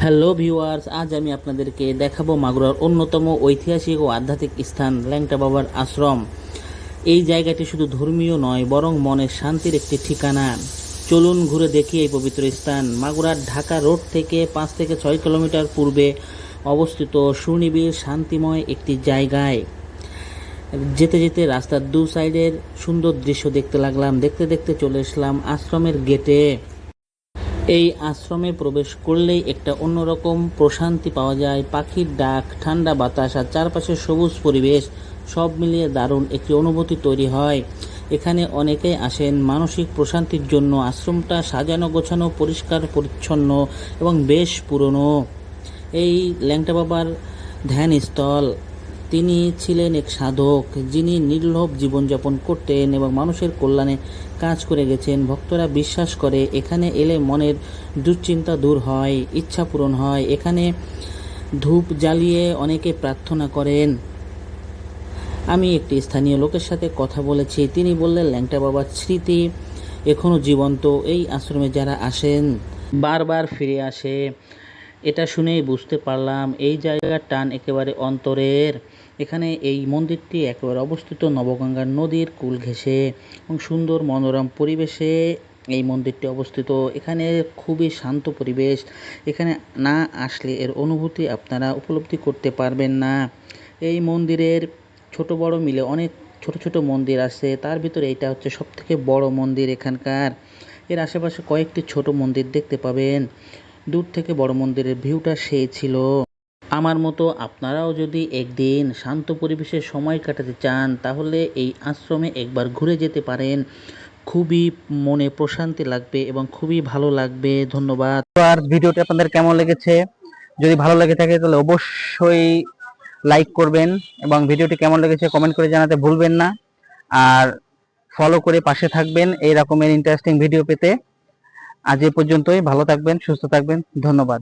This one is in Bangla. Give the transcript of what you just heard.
হ্যালো ভিউয়ার্স, আজ আমি আপনাদেরকে দেখাবো মাগুরার অন্যতম ঐতিহাসিক ও আধ্যাত্মিক স্থান ল্যাংটা বাবার আশ্রম। এই জায়গাটি শুধু ধর্মীয় নয়, বরং মনের শান্তির একটি ঠিকানা। চলুন ঘুরে দেখি এই পবিত্র স্থান। মাগুরার ঢাকা রোড থেকে 5 থেকে 6 কিলোমিটার পূর্বে অবস্থিত সুনিবিড় শান্তিময় একটি জায়গায়। যেতে যেতে রাস্তার দু সাইডের সুন্দর দৃশ্য দেখতে লাগলাম। দেখতে দেখতে চলে এসলাম আশ্রমের গেটে। এই আশ্রমে প্রবেশ করলেই একটা অন্যরকম প্রশান্তি পাওয়া যায়। পাখির ডাক, ঠান্ডা বাতাস আর চারপাশে সবুজ পরিবেশ, সব মিলিয়ে দারুণ একটি অনুভূতি তৈরি হয়। এখানে অনেকেই আসেন মানসিক প্রশান্তির জন্য। আশ্রমটা সাজানো গোছানো, পরিষ্কার পরিচ্ছন্ন এবং বেশ পুরনো। এই ল্যাংটা বাবার ধ্যানস্থল। তিনি ছিলেন এক সাধক, যিনি নির্লোভ জীবনযাপন করতেন এবং মানুষের কল্যাণে কাজ করে গেছেন। ভক্তরা বিশ্বাস করে এখানে এলে মনের দুশ্চিন্তা দূর হয়, ইচ্ছা পূরণ হয়। এখানে ধূপ জ্বালিয়ে অনেকে প্রার্থনা করেন। আমি একটি স্থানীয় লোকের সাথে কথা বলেছি। তিনি বললেন ল্যাংটা বাবার স্মৃতি এখনও জীবন্ত। এই আশ্রমে যারা আসেন বারবার ফিরে আসে। এটা শুনেই বুঝতে পারলাম এই জায়গার টান একেবারে অন্তরের। এখানে এই মন্দিরটি একেবারে অবস্থিত নবগঙ্গা নদীর কূল ঘেঁষে এবং সুন্দর মনোরম পরিবেশে এই মন্দিরটি অবস্থিত। এখানে খুবই শান্ত পরিবেশ। এখানে না আসলে এর অনুভূতি আপনারা উপলব্ধি করতে পারবেন না। এই মন্দিরের ছোট বড় মিলে অনেক ছোট ছোট মন্দির আছে, তার ভিতরে এটা হচ্ছে সবথেকে বড় মন্দির এখানকার। এর আশেপাশে কয়েকটি ছোট মন্দির দেখতে পাবেন। দূর থেকে বড় মন্দিরের ভিউটা সেই ছিল। আমার মতো আপনারাও যদি একদিন শান্ত পরিবেশে সময় কাটাতে চান, তাহলে এই আশ্রমে একবার ঘুরে যেতে পারেন। খুবই মনে প্রশান্তি লাগবে এবং খুবই ভালো লাগবে। ধন্যবাদ। আর ভিডিওটি আপনাদের কেমন লেগেছে? যদি ভালো লেগে থাকে তাহলে অবশ্যই লাইক করবেন এবং ভিডিওটি কেমন লেগেছে কমেন্ট করে জানাতে ভুলবেন না। আর ফলো করে পাশে থাকবেন এই রকমের ইন্টারেস্টিং ভিডিও পেতে। আজ এ পর্যন্তই। ভালো থাকবেন, সুস্থ থাকবেন। ধন্যবাদ।